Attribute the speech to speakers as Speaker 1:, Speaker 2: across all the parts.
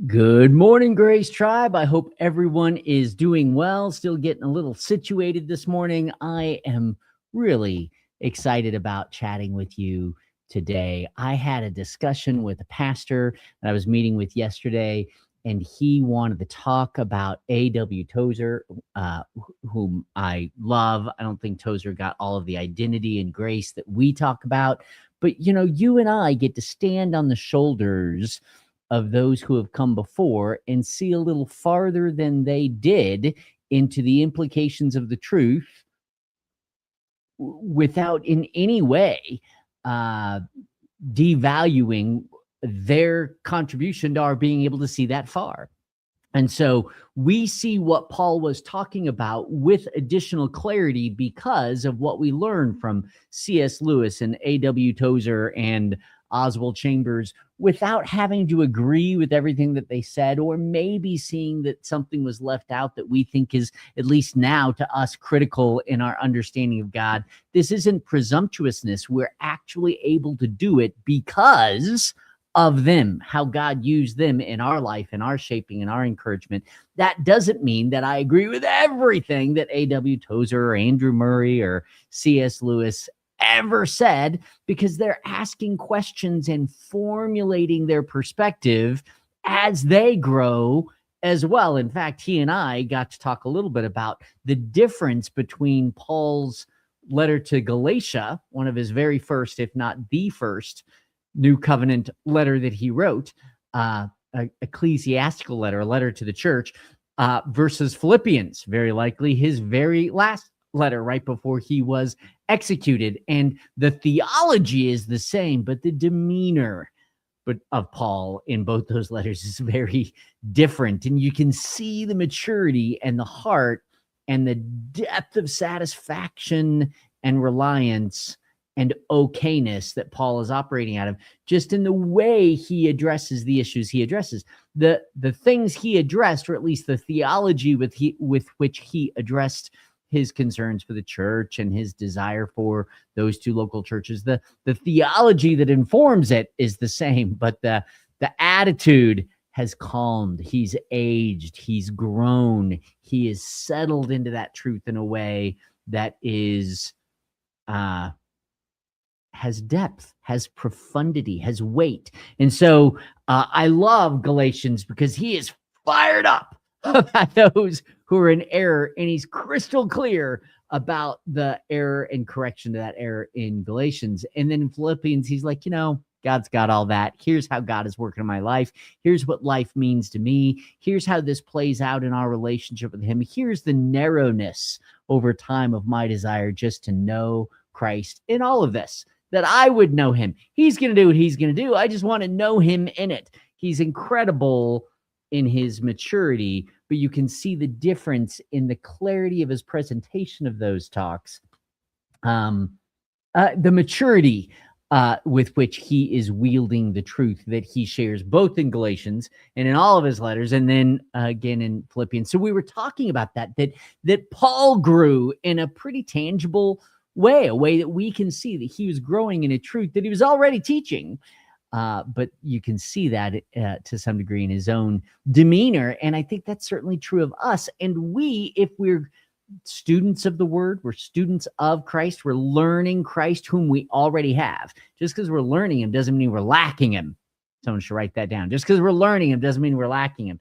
Speaker 1: Good morning, Grace Tribe. I hope everyone is doing well, still getting a little situated this morning. I am really excited about chatting with you today. I had a discussion with a pastor that I was meeting with yesterday, and he wanted to talk about A.W. Tozer, whom I love. I don't think Tozer got all of the identity and grace that we talk about, but you and I get to stand on the shoulders of those who have come before and see a little farther than they did into the implications of the truth without in any way devaluing their contribution to our being able to see that far. And so we see what Paul was talking about with additional clarity because of what we learned from C.S. Lewis and A.W. Tozer and Oswald Chambers, without having to agree with everything that they said, or maybe seeing that something was left out that we think is, at least now to us, critical in our understanding of God. This isn't presumptuousness. We're actually able to do it because of them, how God used them in our life, in our shaping, in our encouragement. That doesn't mean that I agree with everything that A.W. Tozer or Andrew Murray or C.S. Lewis ever said, because they're asking questions and formulating their perspective as they grow as well. In fact, he and I got to talk a little bit about the difference between Paul's letter to Galatia, one of his very first, if not the first, New Covenant letter that he wrote, ecclesiastical letter, a letter to the church, versus Philippians, very likely his very last letter right before he was executed. And the theology is the same, but the demeanor of Paul in both those letters is very different. And you can see the maturity and the heart and the depth of satisfaction and reliance and okayness that Paul is operating out of, just in the way he addresses the issues he addresses. The things he addressed, or at least the theology with which he addressed his concerns for the church and his desire for those two local churches, the theology that informs it is the same, but the attitude has calmed. He's aged, he's grown, he is settled into that truth in a way that is has depth, has profundity, has weight. And so I love Galatians because he is fired up about those who are in error, and he's crystal clear about the error and correction to that error in Galatians. And then in Philippians, he's like, God's got all that. Here's how God is working in my life. Here's what life means to me. Here's how this plays out in our relationship with him. Here's the narrowness over time of my desire just to know Christ in all of this, that I would know him. He's going to do what he's going to do. I just want to know him in it. He's incredible in his maturity, but you can see the difference in the clarity of his presentation of those talks. The maturity with which he is wielding the truth that he shares both in Galatians and in all of his letters, and then again in Philippians. So we were talking about that Paul grew in a pretty tangible way, a way that we can see that he was growing in a truth that he was already teaching. But you can see that to some degree in his own demeanor. And I think that's certainly true of us. And we, if we're students of the word, we're students of Christ, we're learning Christ whom we already have. Just because we're learning him doesn't mean we're lacking him. Someone should write that down. Just because we're learning him doesn't mean we're lacking him.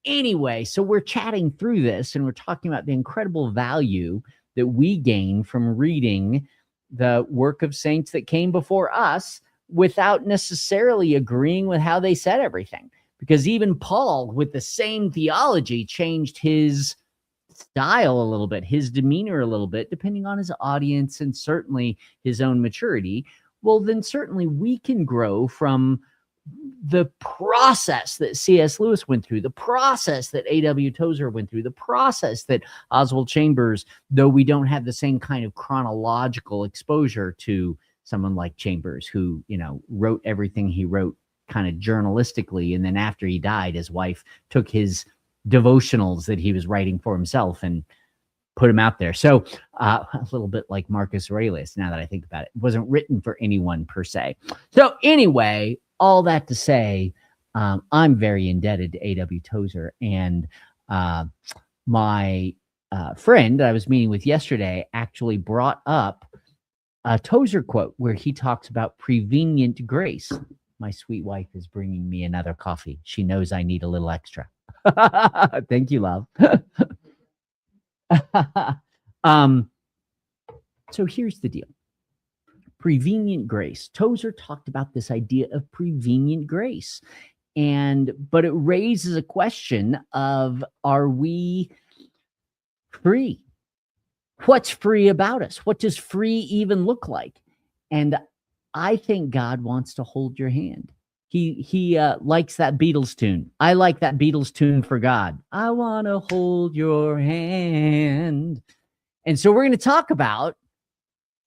Speaker 1: Anyway, so we're chatting through this and we're talking about the incredible value that we gain from reading the work of saints that came before us without necessarily agreeing with how they said everything. Because even Paul, with the same theology, changed his style a little bit, his demeanor a little bit, depending on his audience and certainly his own maturity. Well, then certainly we can grow from the process that C.S. Lewis went through, the process that A.W. Tozer went through, the process that Oswald Chambers, though we don't have the same kind of chronological exposure to someone like Chambers, who, wrote everything he wrote kind of journalistically. And then after he died, his wife took his devotionals that he was writing for himself and put him out there. So a little bit like Marcus Aurelius, now that I think about it. It wasn't written for anyone per se. So anyway, all that to say, I'm very indebted to A.W. Tozer. And my friend that I was meeting with yesterday actually brought up a Tozer quote where he talks about prevenient grace. My sweet wife is bringing me another coffee. She knows I need a little extra. Thank you, love. um, so here's the deal. Prevenient grace. Tozer talked about this idea of prevenient grace. But it raises a question of, are we free? What's free about us? What does free even look like? And I think God wants to hold your hand. He likes that Beatles tune. I like that Beatles tune for God. I want to hold your hand. And so we're going to talk about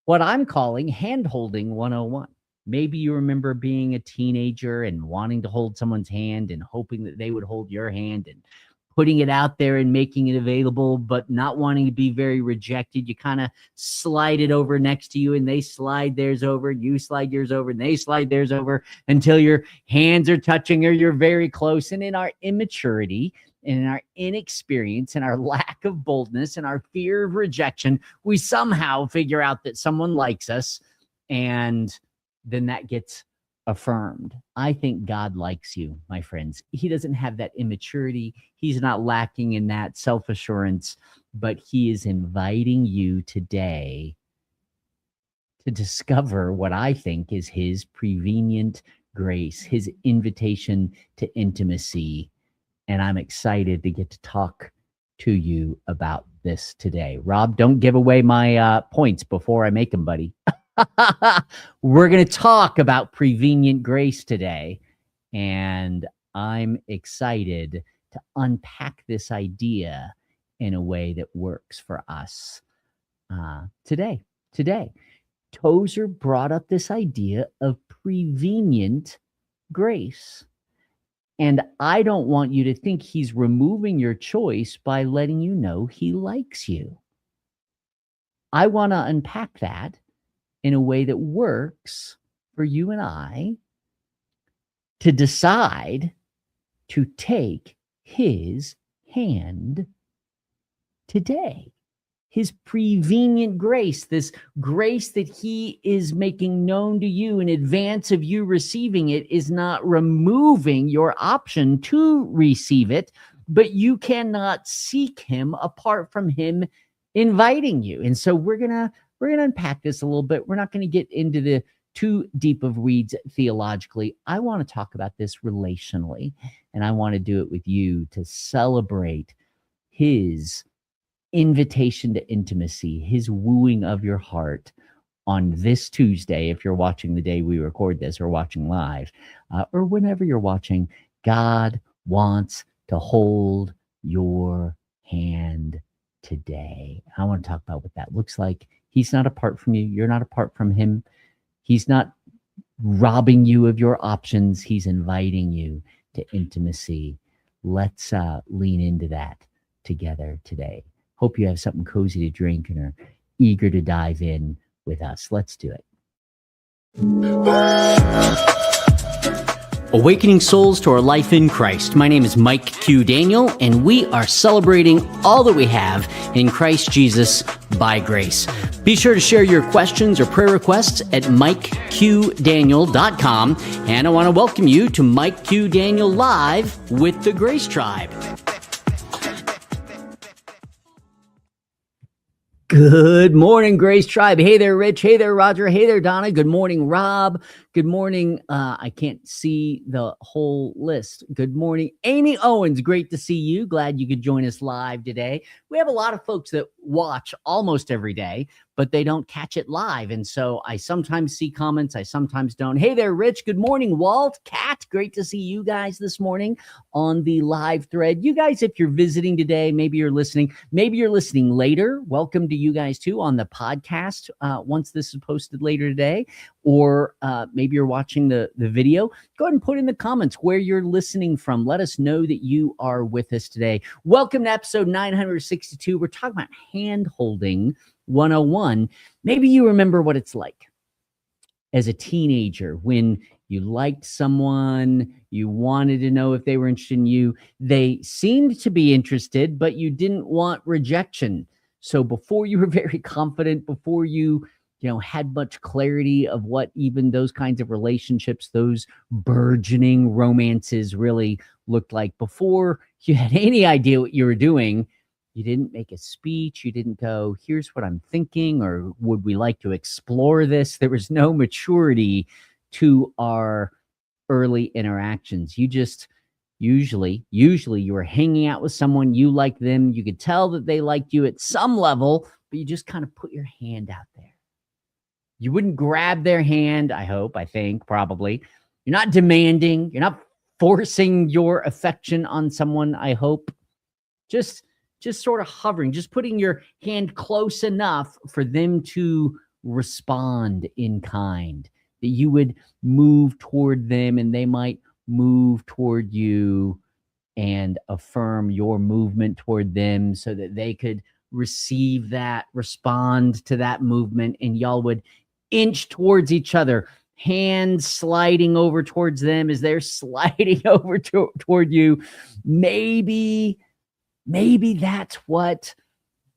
Speaker 1: what I'm calling Handholding 101. Maybe you remember being a teenager and wanting to hold someone's hand and hoping that they would hold your hand and putting it out there and making it available, but not wanting to be very rejected. You kind of slide it over next to you and they slide theirs over and you slide yours over and they slide theirs over until your hands are touching or you're very close. And in our immaturity and in our inexperience and our lack of boldness and our fear of rejection, we somehow figure out that someone likes us, and then that gets affirmed. I think God likes you, my friends. He doesn't have that immaturity. He's not lacking in that self-assurance, but he is inviting you today to discover what I think is his prevenient grace, his invitation to intimacy. And I'm excited to get to talk to you about this today. Rob, don't give away my points before I make them, buddy. We're going to talk about prevenient grace today, and I'm excited to unpack this idea in a way that works for us today. Tozer brought up this idea of prevenient grace, and I don't want you to think he's removing your choice by letting you know he likes you. I want to unpack that in a way that works for you and I to decide to take his hand today. His prevenient grace, this grace that he is making known to you in advance of you receiving it, is not removing your option to receive it, but you cannot seek him apart from him inviting you. And so we're going to unpack this a little bit. We're not going to get into the too deep of weeds theologically. I want to talk about this relationally, and I want to do it with you to celebrate his invitation to intimacy, his wooing of your heart on this Tuesday. If you're watching the day we record this or watching live, or whenever you're watching, God wants to hold your hand today. I want to talk about what that looks like. He's not apart from you. You're not apart from him. He's not robbing you of your options. He's inviting you to intimacy. Let's lean into that together today. Hope you have something cozy to drink and are eager to dive in with us. Let's do it. Awakening souls to our life in Christ. My name is Mike Q. Daniel, and we are celebrating all that we have in Christ Jesus by grace. Be sure to share your questions or prayer requests at MikeQDaniel.com. And I want to welcome you to Mike Q. Daniel Live with the Grace Tribe. Good morning, Grace Tribe. Hey there, Rich. Hey there, Roger. Hey there, Donna. Good morning, Rob. Good morning. I can't see the whole list. Good morning, Amy Owens. Great to see you. Glad you could join us live today. We have a lot of folks that watch almost every day, but they don't catch it live. And so I sometimes see comments. I sometimes don't. Hey there, Rich. Good morning, Walt. Kat. Great to see you guys this morning on the live thread. You guys, if you're visiting today, maybe you're listening later. Welcome to you guys too on the podcast once this is posted later today, or maybe you're watching the video. Go ahead and put in the comments where you're listening from. Let us know that you are with us today. Welcome to episode 962. We're talking about Handholding 101. Maybe you remember what it's like as a teenager when you liked someone, you wanted to know if they were interested in you. They seemed to be interested, but you didn't want rejection. So before you were very confident, before you had much clarity of what even those kinds of relationships, those burgeoning romances really looked like, before you had any idea what you were doing, you didn't make a speech. You didn't go, here's what I'm thinking, or would we like to explore this? There was no maturity to our early interactions. You just usually you were hanging out with someone, you liked them, you could tell that they liked you at some level, but you just kind of put your hand out there. You wouldn't grab their hand, I think, probably. You're not demanding, you're not forcing your affection on someone, I hope. Just sort of hovering, just putting your hand close enough for them to respond in kind, that you would move toward them and they might move toward you and affirm your movement toward them so that they could receive that, respond to that movement, and y'all would inch towards each other, hands sliding over towards them as they're sliding over toward you. Maybe that's what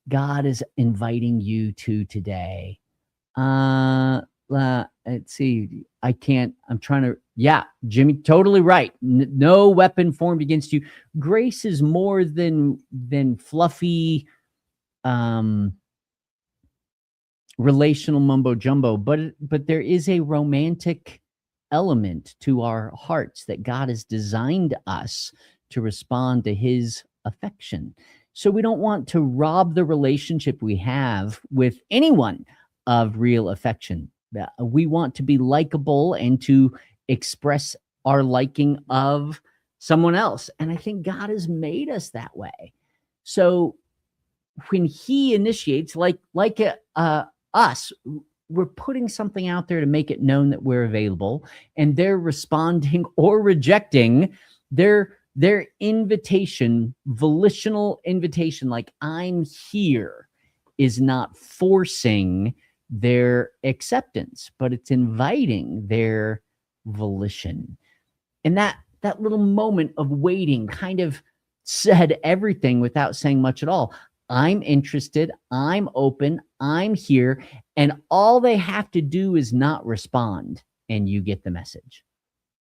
Speaker 1: God is inviting you to today. Let's see. Jimmy, totally right. No weapon formed against you. Grace is more than fluffy, relational mumbo jumbo, but there is a romantic element to our hearts that God has designed us to respond to his affection. So we don't want to rob the relationship we have with anyone of real affection. We want to be likable and to express our liking of someone else. And I think God has made us that way. So when he initiates, like us, we're putting something out there to make it known that we're available, and they're responding or rejecting their invitation, volitional invitation, like I'm here, is not forcing their acceptance, but it's inviting their volition. And that little moment of waiting kind of said everything without saying much at all. I'm interested, I'm open, I'm here, and all they have to do is not respond, and you get the message.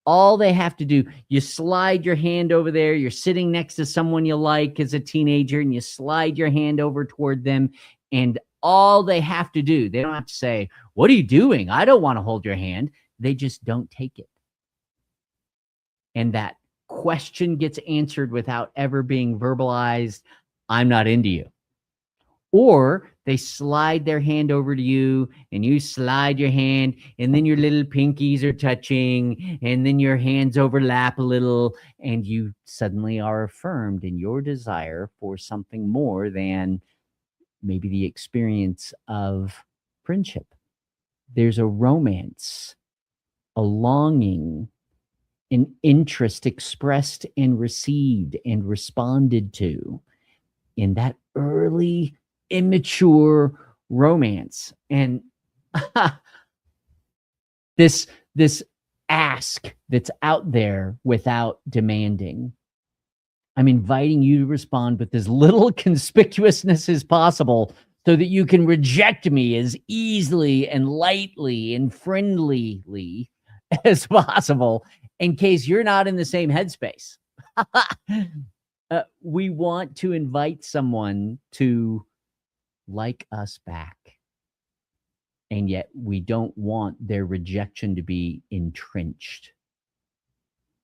Speaker 1: All they have to do, you slide your hand over there, you're sitting next to someone you like as a teenager, and you slide your hand over toward them, and all they have to do, they don't have to say, what are you doing? I don't want to hold your hand. They just don't take it. And that question gets answered without ever being verbalized, I'm not into you. Or they slide their hand over to you and you slide your hand, and then your little pinkies are touching, and then your hands overlap a little, and you suddenly are affirmed in your desire for something more than maybe the experience of friendship. There's a romance, a longing, an interest expressed and received and responded to in that early immature romance. And this ask that's out there without demanding. I'm inviting you to respond with as little conspicuousness as possible so that you can reject me as easily and lightly and friendlyly as possible in case you're not in the same headspace. We want to invite someone to like us back, and yet we don't want their rejection to be entrenched.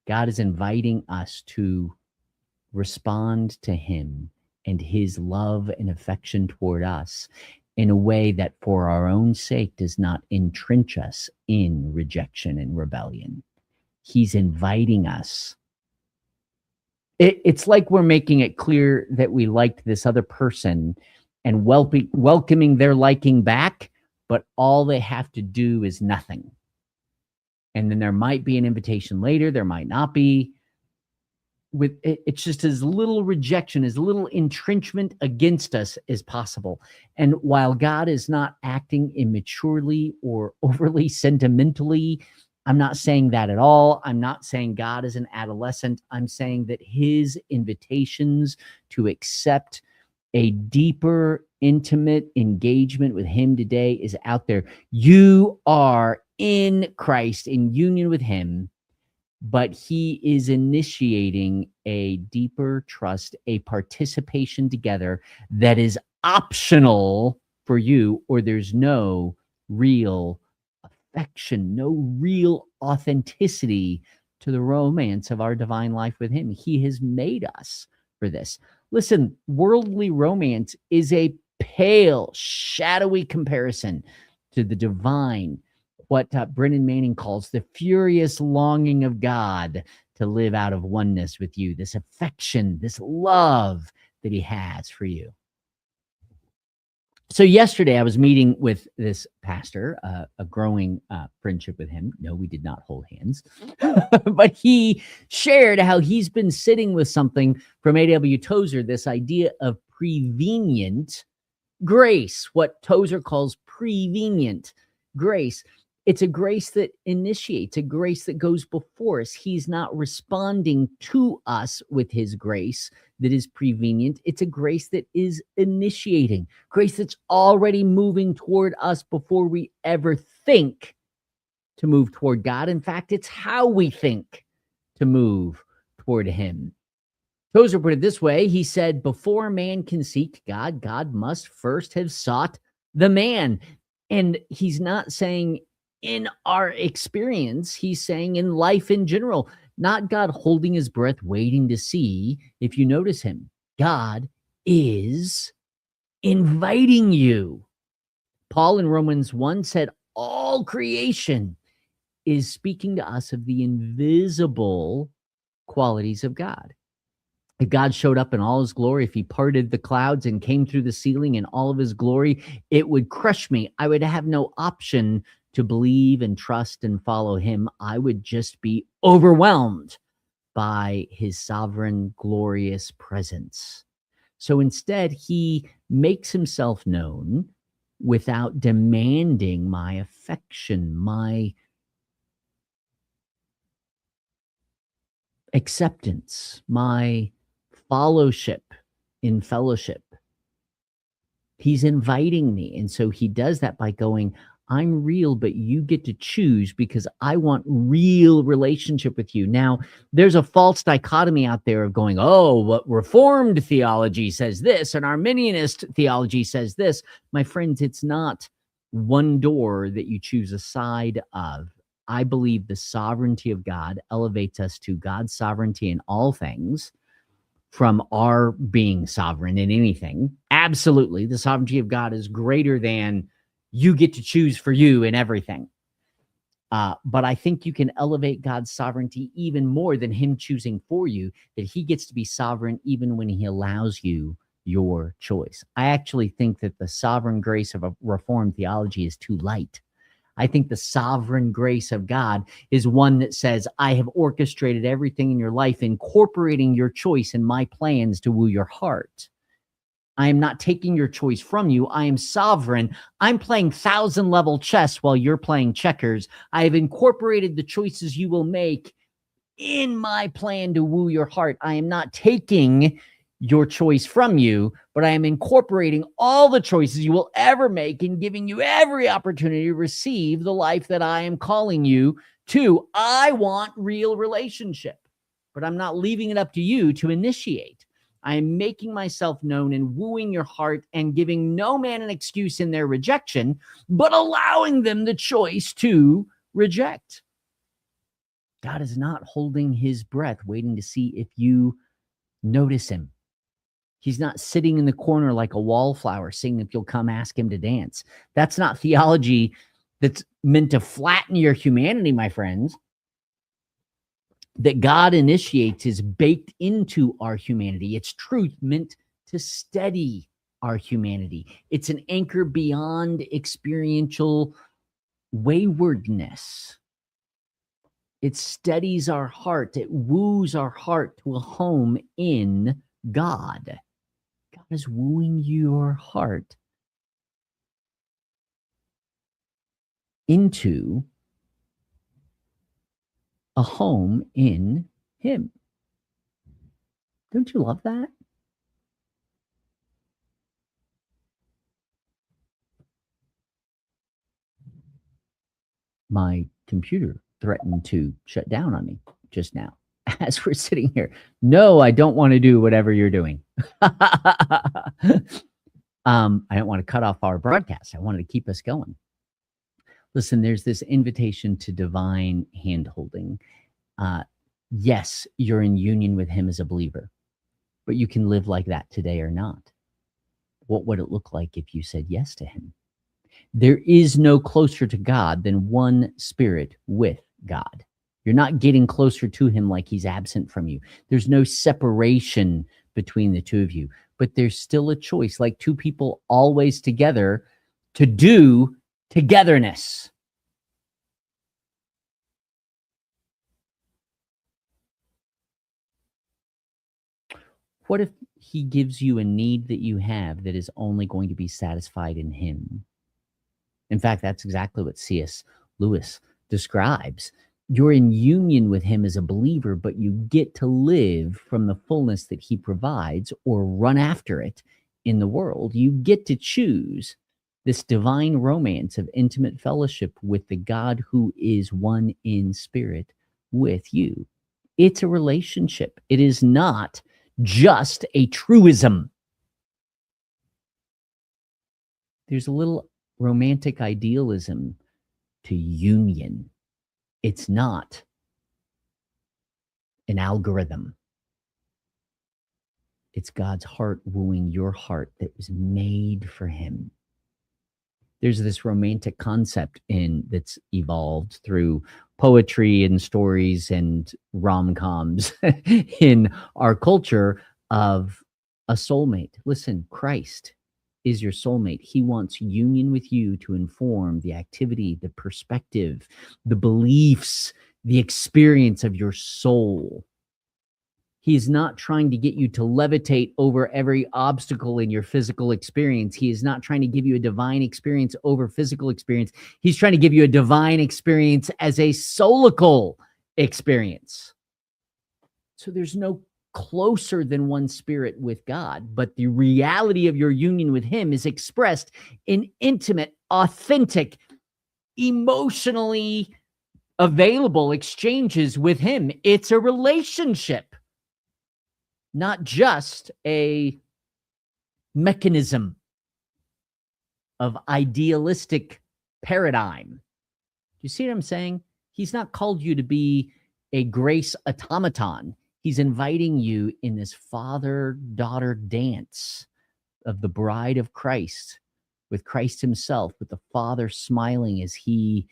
Speaker 1: God is inviting us to respond to him and his love and affection toward us in a way that for our own sake does not entrench us in rejection and rebellion. He's inviting us. It's like we're making it clear that we liked this other person and welcoming their liking back, but all they have to do is nothing. And then there might be an invitation later, there might not be. It's just as little rejection, as little entrenchment against us as possible. And while God is not acting immaturely or overly sentimentally, I'm not saying that at all. I'm not saying God is an adolescent. I'm saying that his invitations to accept a deeper, intimate engagement with him today is out there. You are in Christ, in union with him, but he is initiating a deeper trust, a participation together that is optional for you, or there's no real affection, no real authenticity to the romance of our divine life with him. He has made us for this. Listen, worldly romance is a pale, shadowy comparison to the divine, what Brennan Manning calls the furious longing of God to live out of oneness with you, this affection, this love that he has for you. So yesterday I was meeting with this pastor, a growing friendship with him. No, we did not hold hands, but he shared how he's been sitting with something from A.W. Tozer, this idea of prevenient grace, what Tozer calls prevenient grace. It's a grace that initiates, a grace that goes before us. He's not responding to us with his grace that is prevenient. It's a grace that is initiating, grace that's already moving toward us before we ever think to move toward God. In fact, it's how we think to move toward him. Tozer put it this way. He said, before man can seek God, God must first have sought the man. And he's not saying in our experience, he's saying in life in general, not God holding his breath, waiting to see if you notice him. God is inviting you. Paul in Romans 1 said, all creation is speaking to us of the invisible qualities of God. If God showed up in all his glory, if he parted the clouds and came through the ceiling in all of his glory, it would crush me. I would have no option to believe and trust and follow him. I would just be overwhelmed by his sovereign, glorious presence. So instead, he makes himself known without demanding my affection, my acceptance, my fellowship in fellowship. He's inviting me. And so he does that by going, I'm real, but you get to choose because I want real relationship with you. Now, there's a false dichotomy out there of going, oh, what Reformed theology says this and Arminianist theology says this. My friends, it's not one door that you choose a side of. I believe the sovereignty of God elevates us to God's sovereignty in all things, from our being sovereign in anything. Absolutely. The sovereignty of God is greater than you get to choose for you in everything. But I think you can elevate God's sovereignty even more than him choosing for you, that he gets to be sovereign even when he allows you your choice. I actually think that the sovereign grace of a Reformed theology is too light. I think the sovereign grace of God is one that says, I have orchestrated everything in your life, incorporating your choice in my plans to woo your heart. I am not taking your choice from you. I am sovereign. I'm playing 1,000-level chess while you're playing checkers. I have incorporated the choices you will make in my plan to woo your heart. I am not taking your choice from you, but I am incorporating all the choices you will ever make and giving you every opportunity to receive the life that I am calling you to. I want real relationship, but I'm not leaving it up to you to initiate. I am making myself known and wooing your heart and giving no man an excuse in their rejection, but allowing them the choice to reject. God is not holding his breath, waiting to see if you notice him. He's not sitting in the corner like a wallflower, seeing if you'll come ask him to dance. That's not theology that's meant to flatten your humanity, my friends. That God initiates is baked into our humanity. It's truth meant to steady our humanity. It's an anchor beyond experiential waywardness. It steadies our heart. It woos our heart to a home in God. God is wooing your heart into a home in him. Don't you love that? My computer threatened to shut down on me just now as we're sitting here. No, I don't want to do whatever you're doing. I don't want to cut off our broadcast. I wanted to keep us going. Listen, there's this invitation to divine handholding. Yes, you're in union with him as a believer, but you can live like that today or not. What would it look like if you said yes to him? There is no closer to God than one spirit with God. You're not getting closer to him like he's absent from you. There's no separation between the two of you, but there's still a choice, like two people always together, to do togetherness. What if he gives you a need that you have that is only going to be satisfied in him? In fact, that's exactly what C.S. Lewis describes. You're in union with him as a believer, but you get to live from the fullness that he provides or run after it in the world. You get to choose this divine romance of intimate fellowship with the God who is one in spirit with you. It's a relationship. It is not just a truism. There's a little romantic idealism to union. It's not an algorithm. It's God's heart wooing your heart that was made for him. There's this romantic concept that's evolved through poetry and stories and rom-coms in our culture of a soulmate. Listen, Christ is your soulmate. He wants union with you to inform the activity, the perspective, the beliefs, the experience of your soul. He is not trying to get you to levitate over every obstacle in your physical experience. He is not trying to give you a divine experience over physical experience. He's trying to give you a divine experience as a soulical experience. So there's no closer than one spirit with God, but the reality of your union with him is expressed in intimate, authentic, emotionally available exchanges with him. It's a relationship, not just a mechanism of idealistic paradigm. Do you see what I'm saying? He's not called you to be a grace automaton. He's inviting you in this father-daughter dance of the bride of Christ, with Christ himself, with the Father smiling as he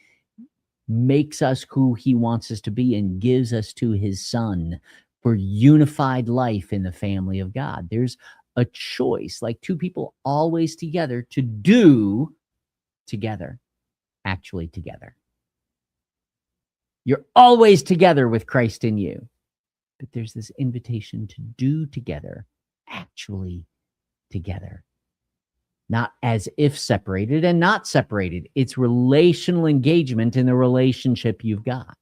Speaker 1: makes us who he wants us to be and gives us to his Son for unified life in the family of God. There's a choice, like two people always together, to do together, actually together. You're always together with Christ in you. But there's this invitation to do together, actually together. Not as if separated and not separated. It's relational engagement in the relationship you've got.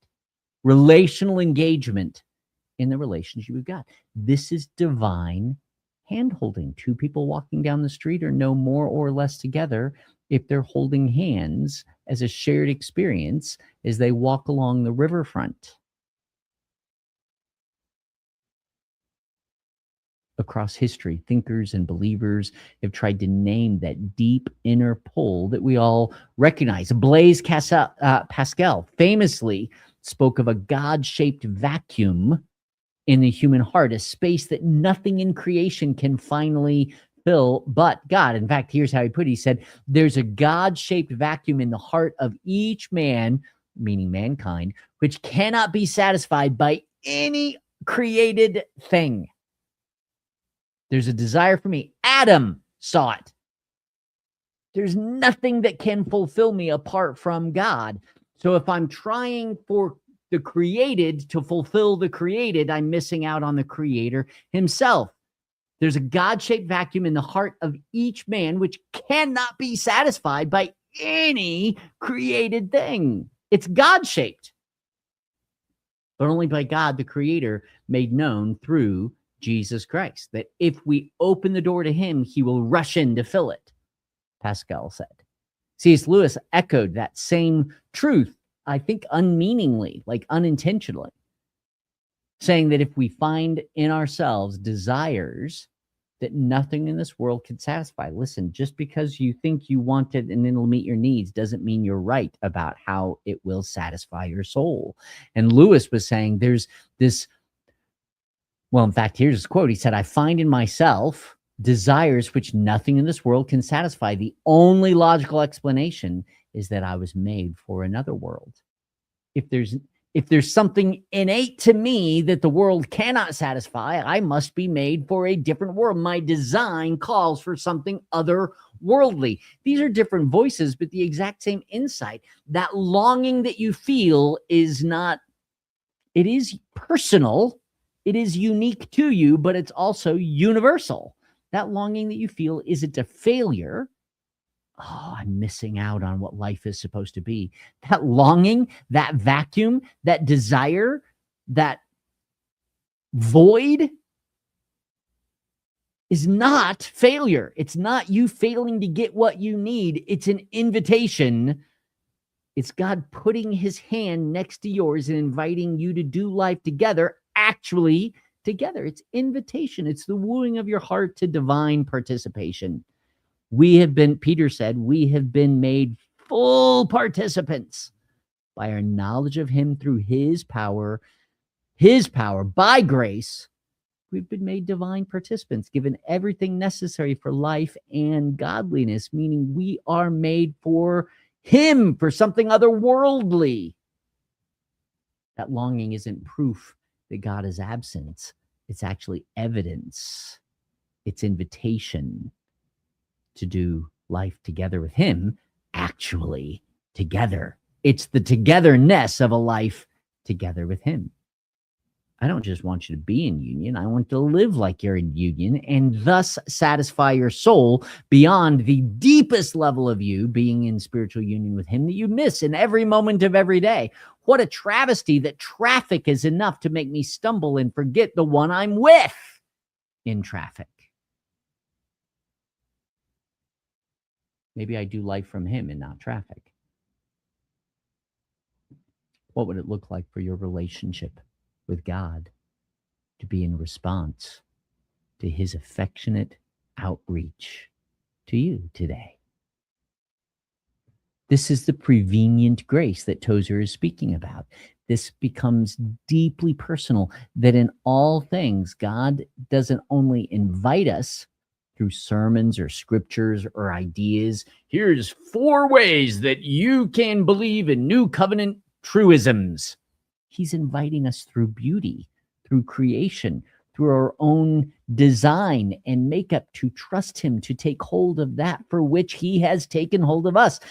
Speaker 1: Relational engagement in the relationship you've got. This is divine handholding. Two people walking down the street are no more or less together if they're holding hands as a shared experience as they walk along the riverfront. Across history, thinkers and believers have tried to name that deep inner pull that we all recognize. Blaise Pascal famously spoke of a God-shaped vacuum in the human heart, a space that nothing in creation can finally fill but God. In fact, here's how he put it. He said, there's a God-shaped vacuum in the heart of each man, meaning mankind, which cannot be satisfied by any created thing. There's a desire for me. Adam saw it. There's nothing that can fulfill me apart from God. So if I'm trying for the created to fulfill the created, I'm missing out on the creator himself. There's a God-shaped vacuum in the heart of each man, which cannot be satisfied by any created thing. It's God-shaped. but only by God, the creator, made known through Jesus Christ. That if we open the door to him, he will rush in to fill it, Pascal said. C.S. Lewis echoed that same truth, I think unmeaningly, like unintentionally, saying that if we find in ourselves desires that nothing in this world can satisfy. Listen, just because you think you want it and it'll meet your needs doesn't mean you're right about how it will satisfy your soul. And Lewis was saying there's this, well, in fact, here's his quote. He said, I find in myself desires which nothing in this world can satisfy. The only logical explanation is that I was made for another world. If there's something innate to me that the world cannot satisfy, I must be made for a different world. My design calls for something otherworldly. These are different voices, but the exact same insight. That longing that you feel is not, it is personal, it is unique to you, but it's also universal. That longing that you feel isn't a failure. Oh, I'm missing out on what life is supposed to be. That longing, that vacuum, that desire, that void is not failure. It's not you failing to get what you need. It's an invitation. It's God putting his hand next to yours and inviting you to do life together, actually together. It's invitation. It's the wooing of your heart to divine participation. We have been, Peter said, we have been made full participants by our knowledge of him through his power by grace. We've been made divine participants, given everything necessary for life and godliness, meaning we are made for him, for something otherworldly. That longing isn't proof that God is absent. It's actually evidence. It's invitation to do life together with him, actually together. It's the togetherness of a life together with him. I don't just want you to be in union. I want to live like you're in union and thus satisfy your soul beyond the deepest level of you being in spiritual union with him that you miss in every moment of every day. What a travesty that traffic is enough to make me stumble and forget the one I'm with in traffic. Maybe I do life from him and not traffic. What would it look like for your relationship with God to be in response to his affectionate outreach to you today? This is the prevenient grace that Tozer is speaking about. This becomes deeply personal, that in all things, God doesn't only invite us through sermons or scriptures or ideas. Here's 4 ways that you can believe in new covenant truisms. He's inviting us through beauty, through creation, through our own design and makeup to trust him, to take hold of that for which he has taken hold of us.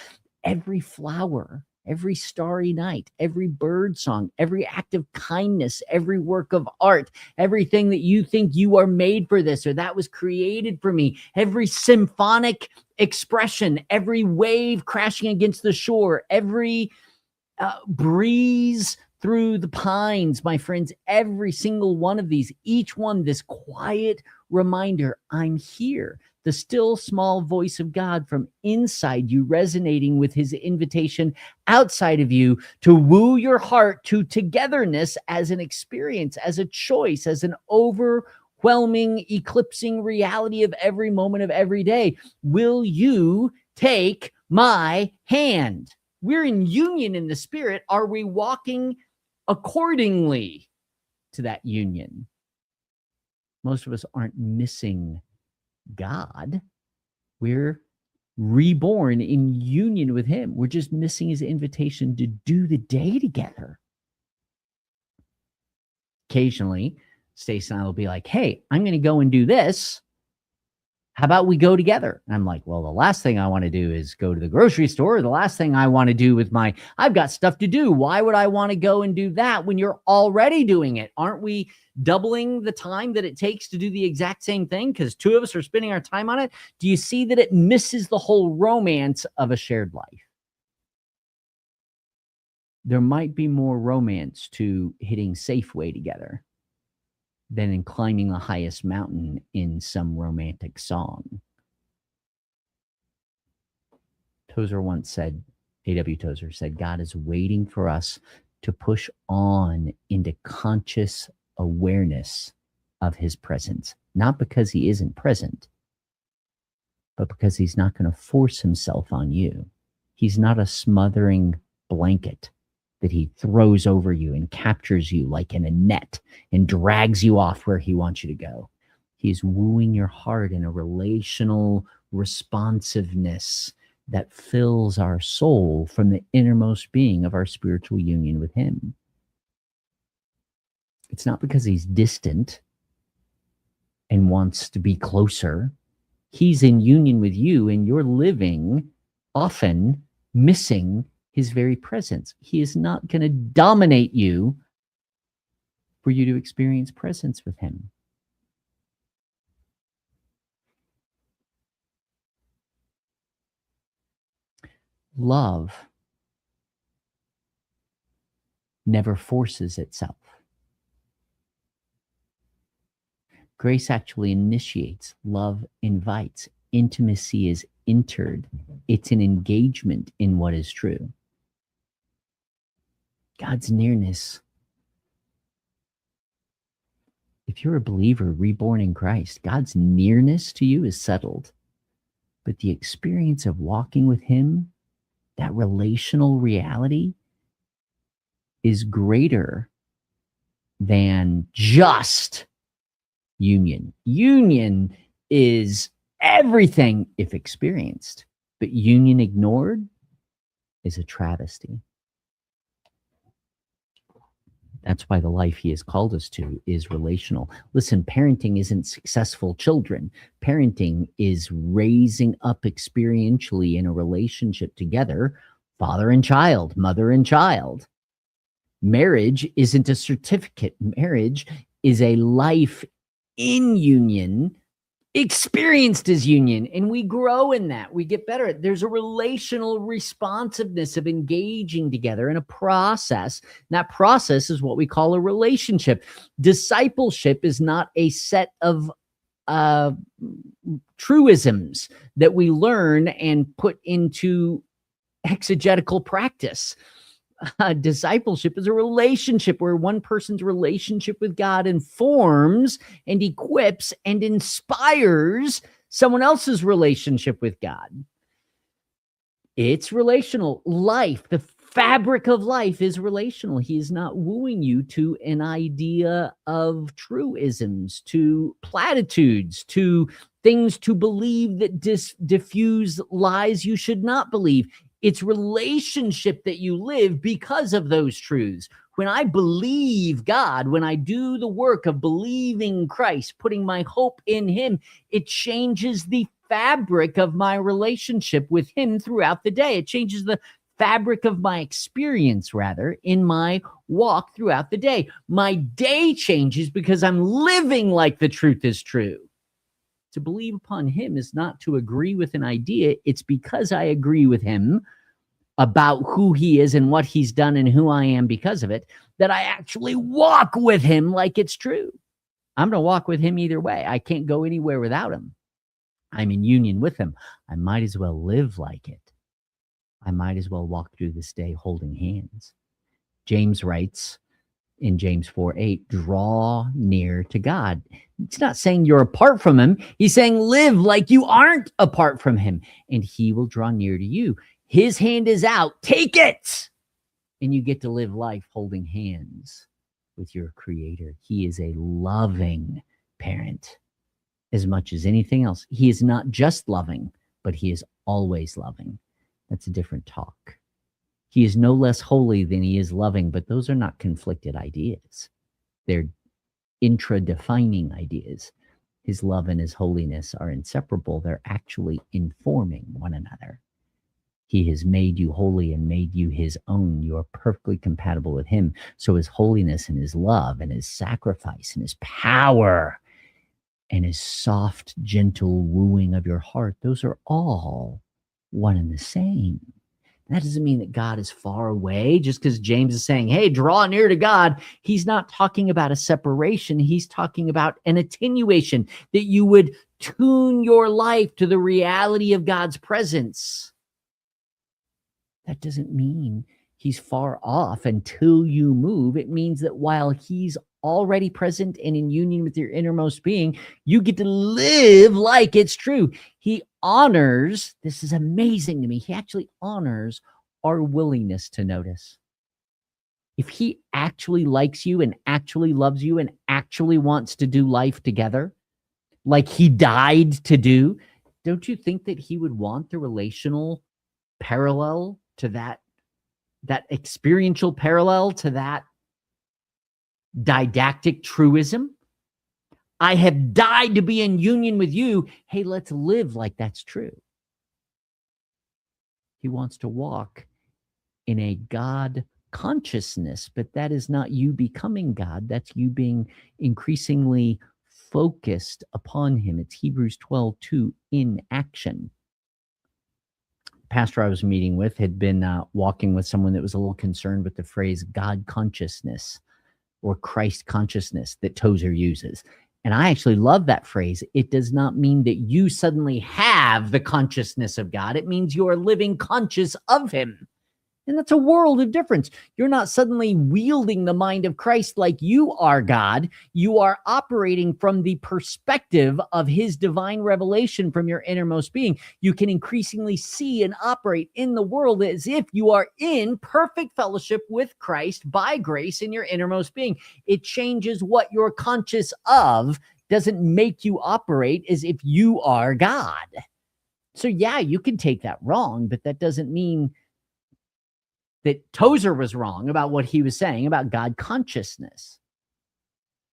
Speaker 1: Every flower, every starry night, every bird song, every act of kindness, every work of art, everything that you think you are made for this or that was created for me, every symphonic expression, every wave crashing against the shore, every breeze through the pines, my friends, every single one of these, each one, this quiet reminder, I'm here. The still small voice of God from inside you resonating with his invitation outside of you to woo your heart to togetherness as an experience, as a choice, as an overwhelming, eclipsing reality of every moment of every day. Will you take my hand? We're in union in the Spirit. Are we walking accordingly to that union? Most of us aren't missing God. We're reborn in union with him. We're just missing his invitation to do the day together. Occasionally, Stacey and I will be like, hey, I'm going to go and do this. How about we go together? And I'm like, well, the last thing I want to do is go to the grocery store. The last thing I want to do with I've got stuff to do. Why would I want to go and do that when you're already doing it? Aren't we doubling the time that it takes to do the exact same thing? Because 2 of us are spending our time on it. Do you see that it misses the whole romance of a shared life? There might be more romance to hitting Safeway together than in climbing the highest mountain in some romantic song. Tozer once said, A.W. Tozer said, God is waiting for us to push on into conscious awareness of his presence, not because he isn't present, but because he's not going to force himself on you. He's not a smothering blanket that he throws over you and captures you like in a net and drags you off where he wants you to go. He's wooing your heart in a relational responsiveness that fills our soul from the innermost being of our spiritual union with him. It's not because he's distant and wants to be closer. He's in union with you, and you're living often missing his very presence. He is not going to dominate you for you to experience presence with him. Love never forces itself. Grace actually initiates, love invites, intimacy is entered. It's an engagement in what is true. God's nearness. If you're a believer reborn in Christ, God's nearness to you is settled. But the experience of walking with him, that relational reality, is greater than just union. Union is everything if experienced, but union ignored is a travesty. That's why the life he has called us to is relational. Listen, parenting isn't successful children. Parenting is raising up experientially in a relationship together, father and child, mother and child. Marriage isn't a certificate. Marriage is a life in union, experienced as union, and we grow in that. We get better. There's a relational responsiveness of engaging together in a process. And that process is what we call a relationship. Discipleship is not a set of truisms that we learn and put into exegetical practice. Discipleship is a relationship where one person's relationship with God informs and equips and inspires someone else's relationship with God. It's relational. Life, the fabric of life, is relational. He is not wooing you to an idea of truisms, to platitudes, to things to believe that diffuse lies you should not believe. It's relationship that you live because of those truths. When I believe God, when I do the work of believing Christ, putting my hope in him, it changes the fabric of my relationship with him throughout the day. It changes the fabric of my experience, rather, in my walk throughout the day. My day changes because I'm living like the truth is true. To believe upon him is not to agree with an idea. It's because I agree with him about who he is and what he's done and who I am because of it, that I actually walk with him like it's true. I'm going to walk with him either way. I can't go anywhere without him. I'm in union with him. I might as well live like it. I might as well walk through this day holding hands. James writes in James 4:8, draw near to God. It's not saying you're apart from him. He's saying live like you aren't apart from him, and he will draw near to you. His hand is out. Take it. And you get to live life holding hands with your creator. He is a loving parent as much as anything else. He is not just loving, but he is always loving. That's a different talk. He is no less holy than he is loving, but those are not conflicted ideas. They're intra-defining ideas. His love and his holiness are inseparable. They're actually informing one another. He has made you holy and made you his own. You are perfectly compatible with him. So his holiness and his love and his sacrifice and his power and his soft, gentle wooing of your heart, those are all one and the same. That doesn't mean that God is far away. Just because James is saying, hey, draw near to God, he's not talking about a separation. He's talking about an attenuation, that you would tune your life to the reality of God's presence. That doesn't mean he's far off until you move. It means that while he's already present and in union with your innermost being, you get to live like it's true. He honors, this is amazing to me, he actually honors our willingness to notice. If he actually likes you and actually loves you and actually wants to do life together, like he died to do, don't you think that he would want the relational parallel to that experiential parallel to that didactic truism? I have died to be in union with you. Hey, let's live like that's true. He wants to walk in a God consciousness, but that is not you becoming God. That's you being increasingly focused upon him. It's Hebrews 12:2 in action. Pastor I was meeting with had been walking with someone that was a little concerned with the phrase God consciousness or Christ consciousness that Tozer uses. And I actually love that phrase. It does not mean that you suddenly have the consciousness of God. It means you are living conscious of him. And that's a world of difference. You're not suddenly wielding the mind of Christ like you are God. You are operating from the perspective of his divine revelation from your innermost being. You can increasingly see and operate in the world as if you are in perfect fellowship with Christ by grace in your innermost being. It changes what you're conscious of, doesn't make you operate as if you are God. So yeah, you can take that wrong, but that doesn't mean that Tozer was wrong about what he was saying about God consciousness.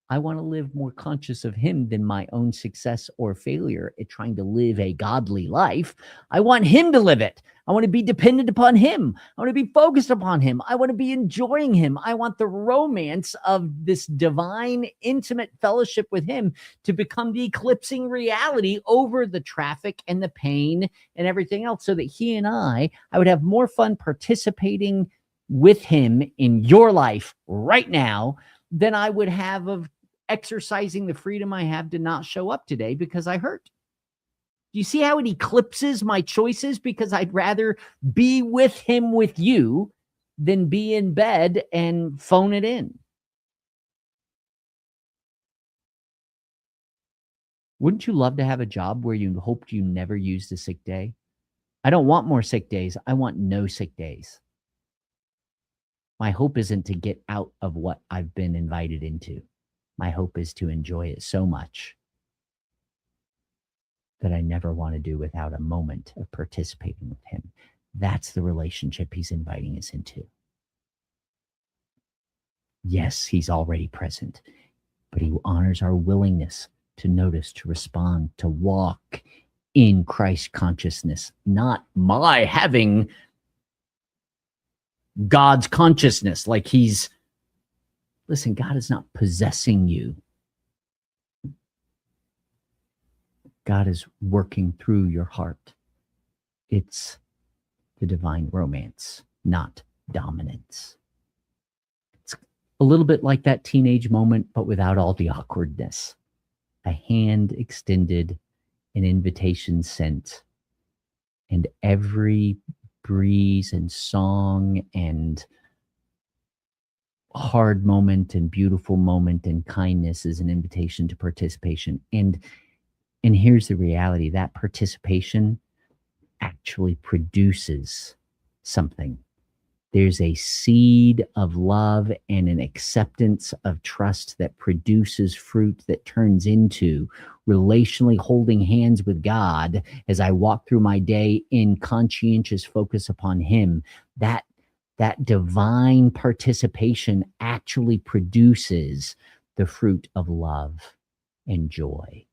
Speaker 1: I want to live more conscious of him than my own success or failure at trying to live a godly life. I want him to live it. I want to be dependent upon him. I want to be focused upon him. I want to be enjoying him. I want the romance of this divine, intimate fellowship with him to become the eclipsing reality over the traffic and the pain and everything else, so that he and I would have more fun participating with him in your life right now than I would have of exercising the freedom I have to not show up today because I hurt. Do you see how it eclipses my choices? Because I'd rather be with him with you than be in bed and phone it in. Wouldn't you love to have a job where you hoped you never used a sick day? I don't want more sick days. I want no sick days. My hope isn't to get out of what I've been invited into. My hope is to enjoy it so much that I never want to do without a moment of participating with him. That's the relationship he's inviting us into. Yes, he's already present, but he honors our willingness to notice, to respond, to walk in Christ consciousness, not my having God's consciousness. Like listen, God is not possessing you. God is working through your heart. It's the divine romance, not dominance. It's a little bit like that teenage moment, but without all the awkwardness. A hand extended, an invitation sent, and every breeze and song and hard moment and beautiful moment and kindness is an invitation to participation. And here's the reality, that participation actually produces something. There's a seed of love and an acceptance of trust that produces fruit that turns into relationally holding hands with God as I walk through my day in conscientious focus upon him. That divine participation actually produces the fruit of love and joy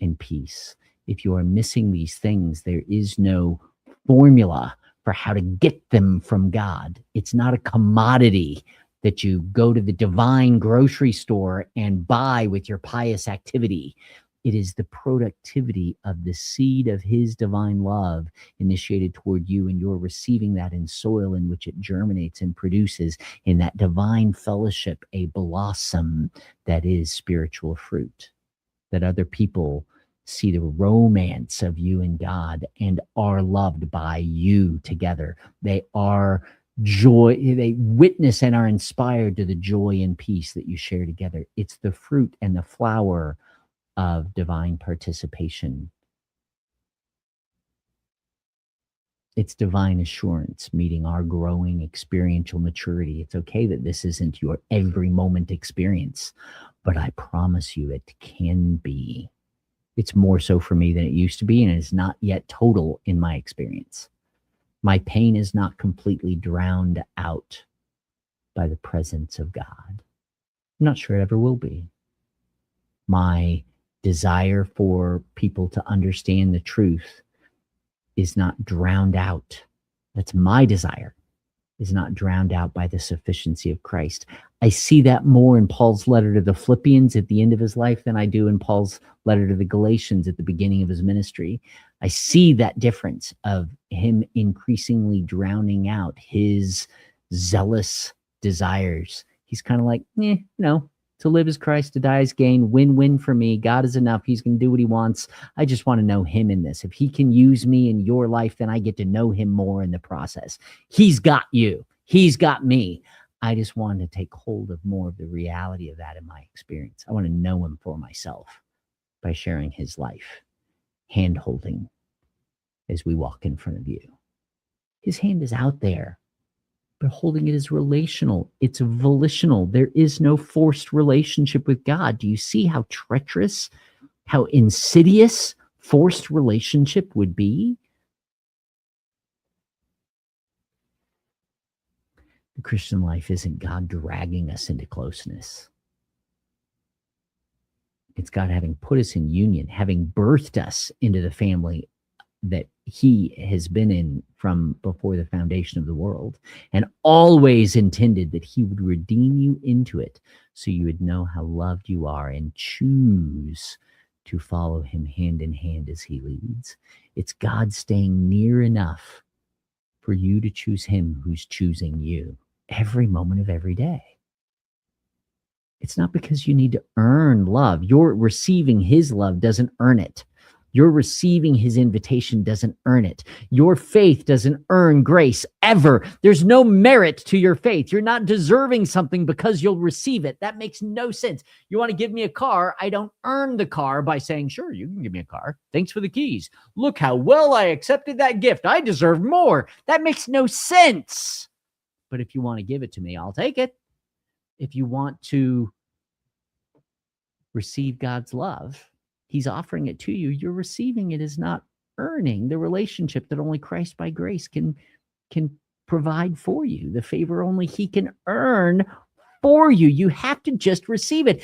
Speaker 1: and peace. If you are missing these things, there is no formula for how to get them from God. It's not a commodity that you go to the divine grocery store and buy with your pious activity. It is the productivity of the seed of his divine love initiated toward you, and you're receiving that in soil in which it germinates and produces in that divine fellowship a blossom that is spiritual fruit, that other people see the romance of you and God and are loved by you together. They are joy, they witness and are inspired to the joy and peace that you share together. It's the fruit and the flower of divine participation. It's divine assurance meeting our growing experiential maturity. It's okay that this isn't your every moment experience, but I promise you it can be. It's more so for me than it used to be, and it's not yet total in my experience. My pain is not completely drowned out by the presence of God. I'm not sure it ever will be. My desire for people to understand the truth is not drowned out. That's my desire, is not drowned out by the sufficiency of Christ. I see that more in Paul's letter to the Philippians at the end of his life than I do in Paul's letter to the Galatians at the beginning of his ministry. I see that difference of him increasingly drowning out his zealous desires. He's kind of like, no, to live is Christ, to die is gain, win-win for me. God is enough. He's going to do what he wants. I just want to know him in this. If he can use me in your life, then I get to know him more in the process. He's got you. He's got me. I just want to take hold of more of the reality of that in my experience. I want to know him for myself by sharing his life, hand-holding as we walk in front of you. His hand is out there, but holding it is relational. It's volitional. There is no forced relationship with God. Do you see how treacherous, how insidious forced relationship would be? The Christian life isn't God dragging us into closeness. It's God having put us in union, having birthed us into the family that he has been in from before the foundation of the world, and always intended that he would redeem you into it so you would know how loved you are and choose to follow him hand in hand as he leads. It's God staying near enough for you to choose him who's choosing you every moment of every day. It's not because you need to earn love. Your receiving his love doesn't earn it. Your receiving his invitation doesn't earn it. Your faith doesn't earn grace ever. There's no merit to your faith. You're not deserving something because you'll receive it. That makes no sense. You want to give me a car? I don't earn the car by saying, sure, you can give me a car. Thanks for the keys. Look how well I accepted that gift. I deserve more. That makes no sense. But if you want to give it to me, I'll take it. If you want to receive God's love, he's offering it to you. You're receiving it, is not earning the relationship that only Christ by grace can provide for you, the favor only he can earn for you. You have to just receive it.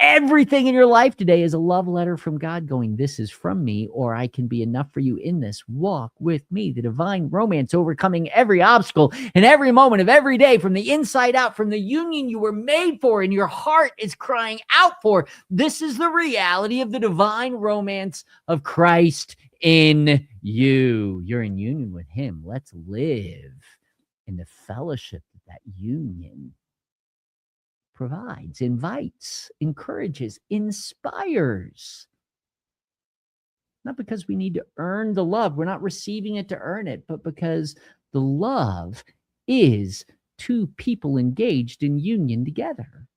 Speaker 1: Everything in your life today is a love letter from God going, this is from me, or I can be enough for you in this. Walk with me. The divine romance overcoming every obstacle and every moment of every day from the inside out, from the union you were made for and your heart is crying out for. This is the reality of the divine romance of Christ in you. You're in union with him. Let's live in the fellowship of that union provides, invites, encourages, inspires. Not because we need to earn the love. We're not receiving it to earn it, but because the love is two people engaged in union together.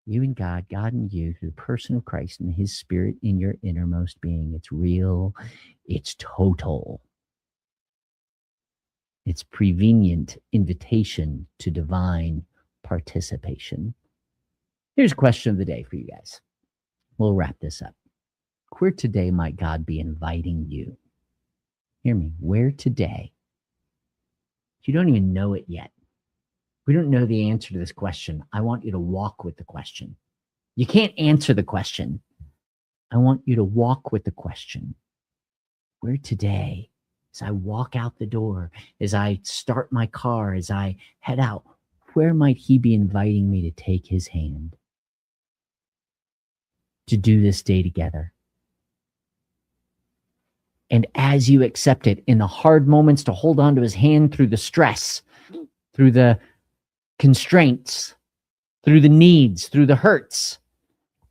Speaker 1: You and God, God and you, through the person of Christ and his spirit in your innermost being. It's real. It's total. It's prevenient invitation to divine participation. Here's a question of the day for you guys. We'll wrap this up. Where today might God be inviting you? Hear me. Where today? You don't even know it yet. We don't know the answer to this question. I want you to walk with the question. You can't answer the question. I want you to walk with the question. Where today, as I walk out the door, as I start my car, as I head out, where might he be inviting me to take his hand? to do this day together. And as you accept it in the hard moments, to hold on to his hand through the stress, through the constraints, through the needs, through the hurts,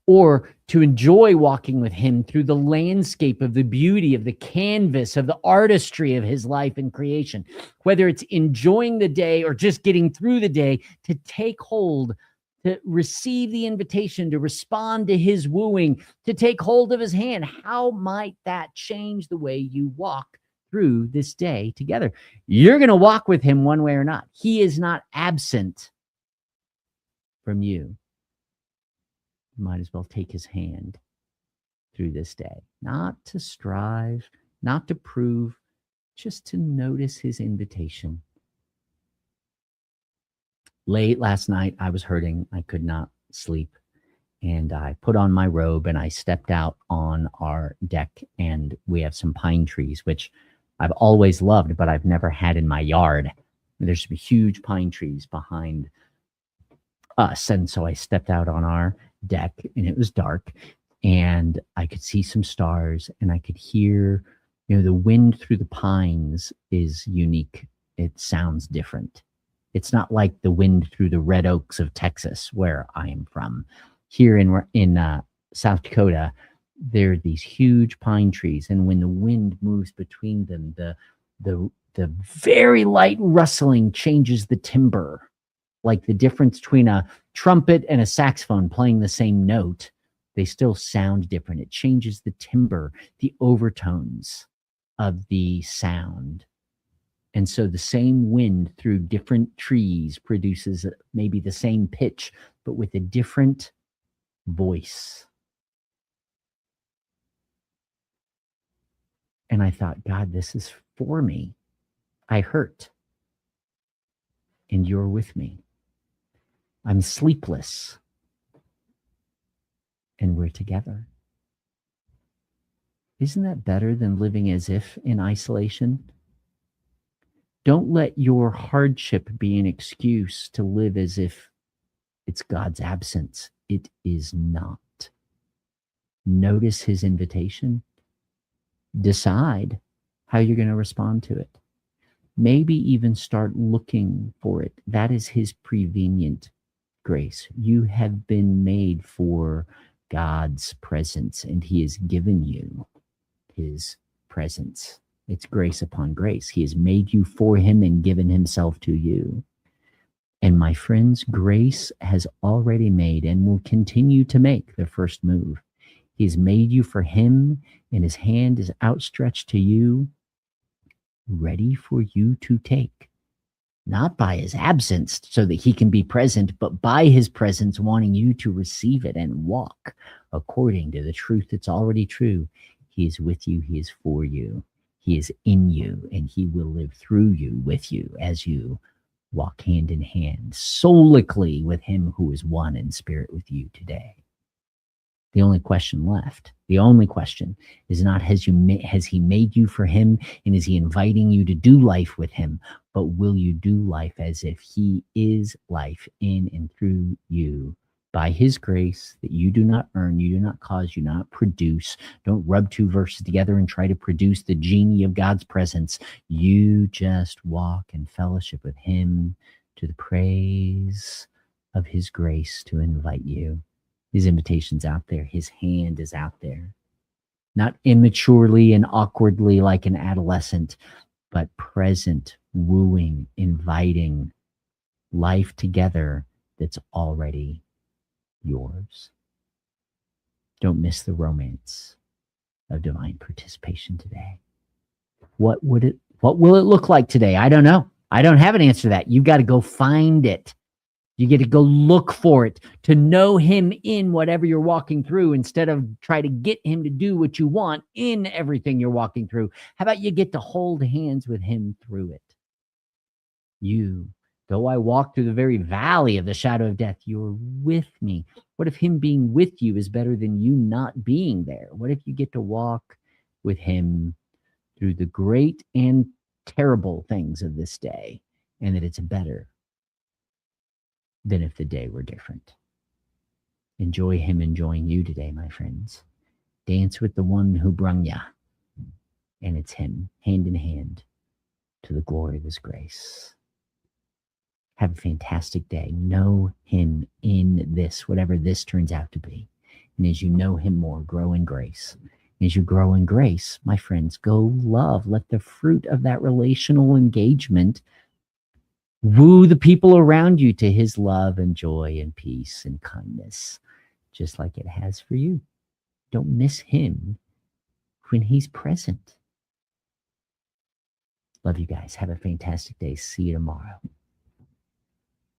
Speaker 1: or to enjoy walking with him through the landscape of the beauty of the canvas of the artistry of his life and creation, whether it's enjoying the day or just getting through the day, to take hold, to receive the invitation, to respond to his wooing, to take hold of his hand. How might that change the way you walk through this day together? You're going to walk with him one way or not. He is not absent from you. You might as well take his hand through this day, not to strive, not to prove, just to notice his invitation. Late last night, I was hurting. I could not sleep. And I put on my robe and I stepped out on our deck. And we have some pine trees, which I've always loved, but I've never had in my yard. There's some huge pine trees behind us. And so I stepped out on our deck and it was dark and I could see some stars and I could hear, the wind through the pines is unique. It sounds different. It's not like the wind through the red oaks of Texas, where I am from. Here in South Dakota, there are these huge pine trees, and when the wind moves between them, the very light rustling changes the timbre, like the difference between a trumpet and a saxophone playing the same note. They still sound different. It changes the timbre, the overtones of the sound. And so the same wind through different trees produces maybe the same pitch, but with a different voice. And I thought, God, this is for me. I hurt. And you're with me. I'm sleepless. And we're together. Isn't that better than living as if in isolation? Don't let your hardship be an excuse to live as if it's God's absence. It is not. Notice his invitation. Decide how you're going to respond to it. Maybe even start looking for it. That is his prevenient grace. You have been made for God's presence, and he has given you his presence. It's grace upon grace. He has made you for him and given himself to you. And my friends, grace has already made and will continue to make the first move. He has made you for him, and his hand is outstretched to you, ready for you to take. Not by his absence so that he can be present, but by his presence wanting you to receive it and walk according to the truth that's already true. He is with you. He is for you. He is in you, and he will live through you, with you, as you walk hand in hand, solically with him who is one in spirit with you today. The only question left, the only question is not has he made you for him, and is he inviting you to do life with him, but will you do life as if he is life in and through you, by his grace that you do not earn, you do not cause, you do not produce. Don't rub two verses together and try to produce the genie of God's presence. You just walk in fellowship with him to the praise of his grace to invite you. His invitation's out there. His hand is out there. Not immaturely and awkwardly like an adolescent, but present, wooing, inviting life together that's already yours. Don't miss the romance of divine participation today. What will it look like today? I don't know. I don't have an answer to that. You've got to go find it. You get to go look for it, to know him in whatever you're walking through, instead of try to get him to do what you want in everything you're walking through. How about you get to hold hands with him through it? You, though I walk through the very valley of the shadow of death, you're with me. What if him being with you is better than you not being there? What if you get to walk with him through the great and terrible things of this day, and that it's better than if the day were different? Enjoy him enjoying you today, my friends. Dance with the one who brung ya. And it's him, hand in hand, to the glory of his grace. Have a fantastic day. Know him in this, whatever this turns out to be. And as you know him more, grow in grace. And as you grow in grace, my friends, go love. Let the fruit of that relational engagement woo the people around you to his love and joy and peace and kindness, just like it has for you. Don't miss him when he's present. Love you guys. Have a fantastic day. See you tomorrow.